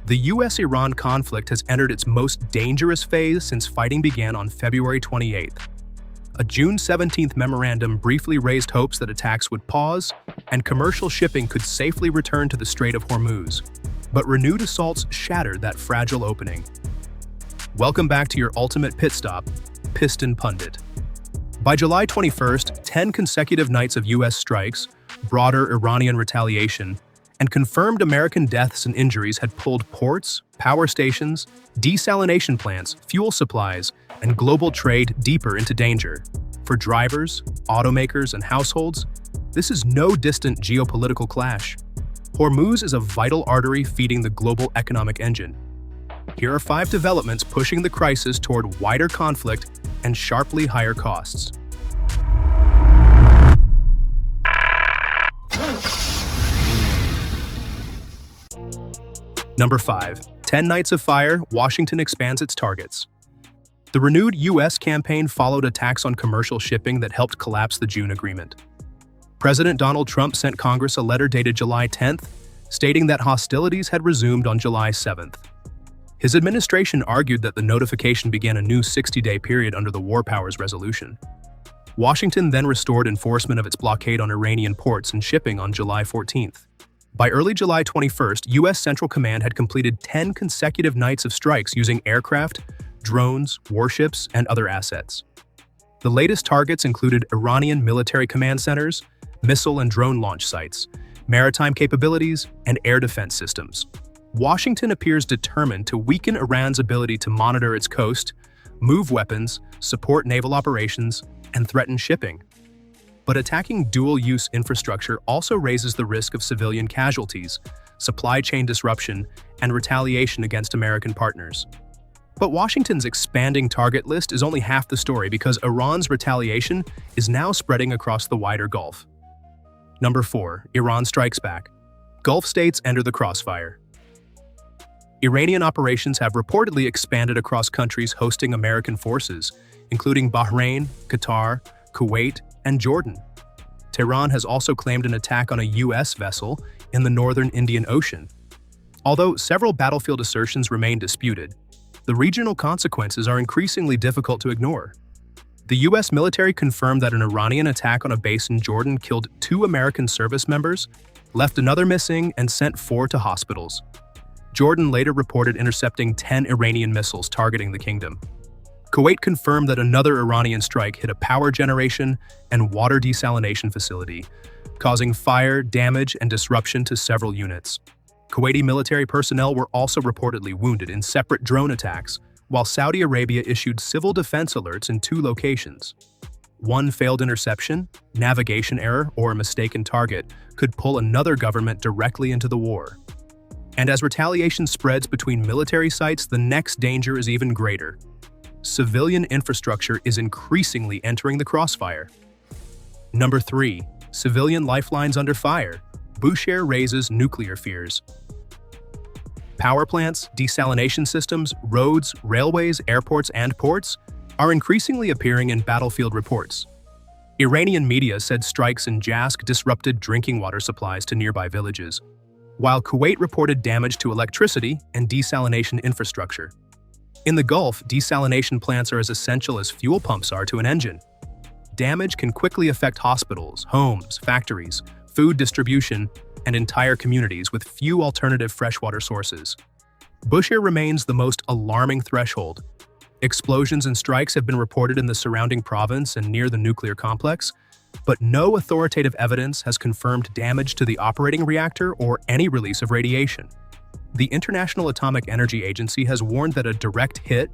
The US-Iran conflict has entered its most dangerous phase since fighting began on February 28th. A June 17th memorandum briefly raised hopes that attacks would pause and commercial shipping could safely return to the Strait of Hormuz. But renewed assaults shattered that fragile opening. Welcome back to your ultimate pit stop, Piston Pundit. By July 21st, 10 consecutive nights of US strikes, broader Iranian retaliation, and confirmed American deaths and injuries had pulled ports, power stations, desalination plants, fuel supplies, and global trade deeper into danger. For drivers, automakers, and households, this is no distant geopolitical clash. Hormuz is a vital artery feeding the global economic engine. Here are 5 developments pushing the crisis toward wider conflict and sharply higher costs. Number 5. 10 Nights of Fire, Washington expands its targets. The renewed U.S. campaign followed attacks on commercial shipping that helped collapse the June agreement. President Donald Trump sent Congress a letter dated July 10th, stating that hostilities had resumed on July 7th. His administration argued that the notification began a new 60-day period under the War Powers Resolution. Washington then restored enforcement of its blockade on Iranian ports and shipping on July 14th. By early July 21st, U.S. Central Command had completed 10 consecutive nights of strikes using aircraft, drones, warships, and other assets. The latest targets included Iranian military command centers, missile and drone launch sites, maritime capabilities, and air defense systems. Washington appears determined to weaken Iran's ability to monitor its coast, move weapons, support naval operations, and threaten shipping. But attacking dual-use infrastructure also raises the risk of civilian casualties, supply chain disruption, and retaliation against American partners. But Washington's expanding target list is only half the story because Iran's retaliation is now spreading across the wider Gulf. Number 4. Iran strikes back. Gulf states enter the crossfire. Iranian operations have reportedly expanded across countries hosting American forces, including Bahrain, Qatar, Kuwait, and Jordan. Tehran has also claimed an attack on a U.S. vessel in the northern Indian Ocean. Although several battlefield assertions remain disputed, the regional consequences are increasingly difficult to ignore. The U.S. military confirmed that an Iranian attack on a base in Jordan killed 2 American service members, left another missing, and sent 4 to hospitals. Jordan later reported intercepting 10 Iranian missiles targeting the kingdom. Kuwait confirmed that another Iranian strike hit a power generation and water desalination facility, causing fire, damage, and disruption to several units. Kuwaiti military personnel were also reportedly wounded in separate drone attacks, while Saudi Arabia issued civil defense alerts in 2 locations. One failed interception, navigation error, or a mistaken target could pull another government directly into the war. And as retaliation spreads between military sites, the next danger is even greater. Civilian infrastructure is increasingly entering the crossfire. Number 3. Civilian lifelines under fire. Bushehr raises nuclear fears. Power plants, desalination systems, roads, railways, airports, and ports are increasingly appearing in battlefield reports. Iranian media said strikes in Jask disrupted drinking water supplies to nearby villages, while Kuwait reported damage to electricity and desalination infrastructure. In the Gulf, desalination plants are as essential as fuel pumps are to an engine. Damage can quickly affect hospitals, homes, factories, food distribution, and entire communities with few alternative freshwater sources. Bushehr remains the most alarming threshold. Explosions and strikes have been reported in the surrounding province and near the nuclear complex, but no authoritative evidence has confirmed damage to the operating reactor or any release of radiation. The International Atomic Energy Agency has warned that a direct hit,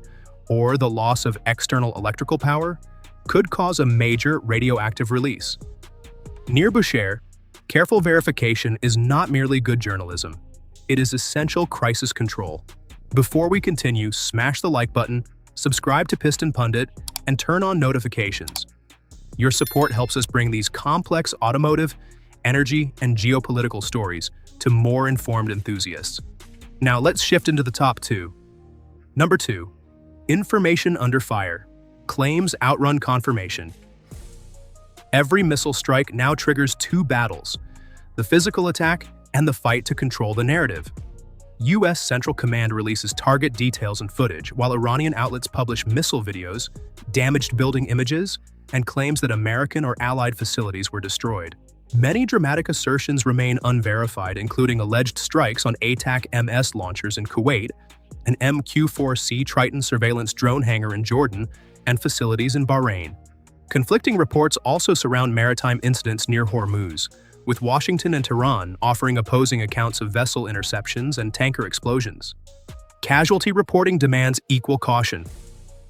or the loss of external electrical power, could cause a major radioactive release. Near Bushehr, careful verification is not merely good journalism. It is essential crisis control. Before we continue, smash the like button, subscribe to Piston Pundit, and turn on notifications. Your support helps us bring these complex automotive, energy, and geopolitical stories to more informed enthusiasts. Now let's shift into the top 2. Number 2. Information under fire. Claims outrun confirmation. Every missile strike now triggers 2 battles: the physical attack and the fight to control the narrative. U.S. Central Command releases target details and footage, while Iranian outlets publish missile videos, damaged building images, and claims that American or allied facilities were destroyed. Many dramatic assertions remain unverified, including alleged strikes on ATAC-MS launchers in Kuwait, an MQ-4C Triton surveillance drone hangar in Jordan, and facilities in Bahrain. Conflicting reports also surround maritime incidents near Hormuz, with Washington and Tehran offering opposing accounts of vessel interceptions and tanker explosions. Casualty reporting demands equal caution.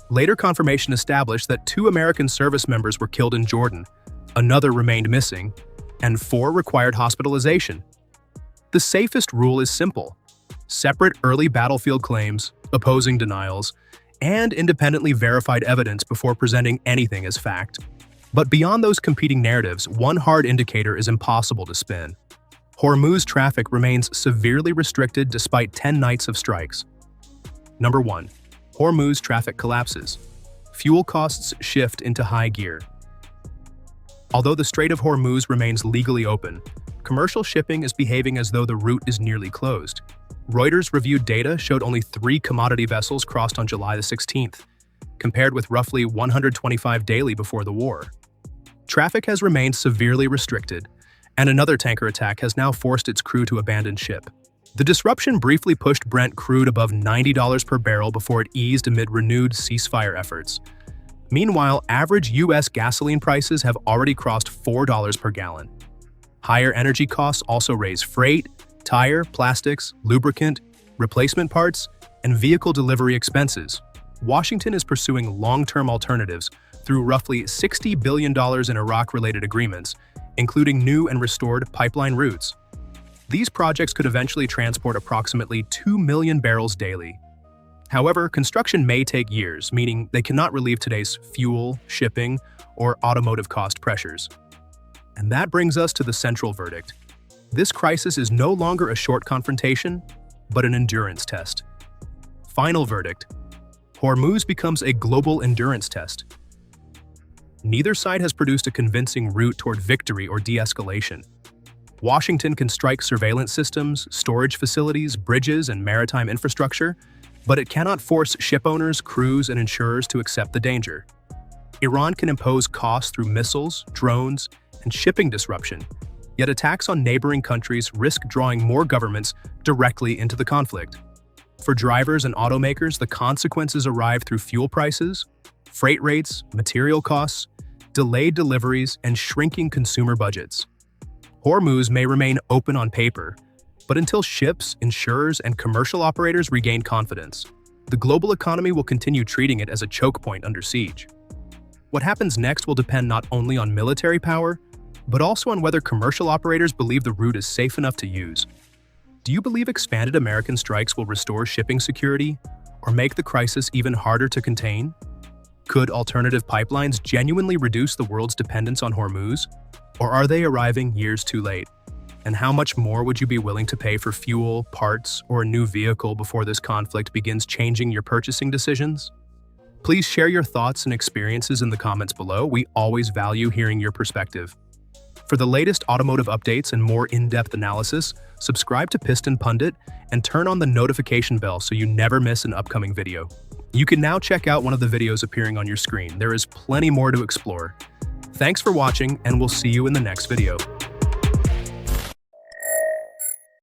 Later confirmation established that 2 American service members were killed in Jordan, another remained missing, and 4 required hospitalization. The safest rule is simple: separate early battlefield claims, opposing denials, and independently verified evidence before presenting anything as fact. But beyond those competing narratives, one hard indicator is impossible to spin. Hormuz traffic remains severely restricted despite 10 nights of strikes. Number 1. Hormuz traffic collapses. Fuel costs shift into high gear. Although the Strait of Hormuz remains legally open, commercial shipping is behaving as though the route is nearly closed. Reuters reviewed data showed only 3 commodity vessels crossed on July the 16th, compared with roughly 125 daily before the war. Traffic has remained severely restricted, and another tanker attack has now forced its crew to abandon ship. The disruption briefly pushed Brent crude above $90 per barrel before it eased amid renewed ceasefire efforts. Meanwhile, average U.S. gasoline prices have already crossed $4 per gallon. Higher energy costs also raise freight, tire, plastics, lubricant, replacement parts, and vehicle delivery expenses. Washington is pursuing long-term alternatives through roughly $60 billion in Iraq-related agreements, including new and restored pipeline routes. These projects could eventually transport approximately 2 million barrels daily. However, construction may take years, meaning they cannot relieve today's fuel, shipping, or automotive cost pressures. And that brings us to the central verdict. This crisis is no longer a short confrontation, but an endurance test. Final verdict: Hormuz becomes a global endurance test. Neither side has produced a convincing route toward victory or de-escalation. Washington can strike surveillance systems, storage facilities, bridges, and maritime infrastructure, but it cannot force ship owners, crews, and insurers to accept the danger. Iran can impose costs through missiles, drones, and shipping disruption, yet attacks on neighboring countries risk drawing more governments directly into the conflict. For drivers and automakers, the consequences arrive through fuel prices, freight rates, material costs, delayed deliveries, and shrinking consumer budgets. Hormuz may remain open on paper, but until ships, insurers, and commercial operators regain confidence, the global economy will continue treating it as a choke point under siege. What happens next will depend not only on military power, but also on whether commercial operators believe the route is safe enough to use. Do you believe expanded American strikes will restore shipping security or make the crisis even harder to contain? Could alternative pipelines genuinely reduce the world's dependence on Hormuz? Or are they arriving years too late? And how much more would you be willing to pay for fuel, parts, or a new vehicle before this conflict begins changing your purchasing decisions? Please share your thoughts and experiences in the comments below. We always value hearing your perspective. For the latest automotive updates and more in-depth analysis, subscribe to Piston Pundit and turn on the notification bell so you never miss an upcoming video. You can now check out one of the videos appearing on your screen. There is plenty more to explore. Thanks for watching, and we'll see you in the next video.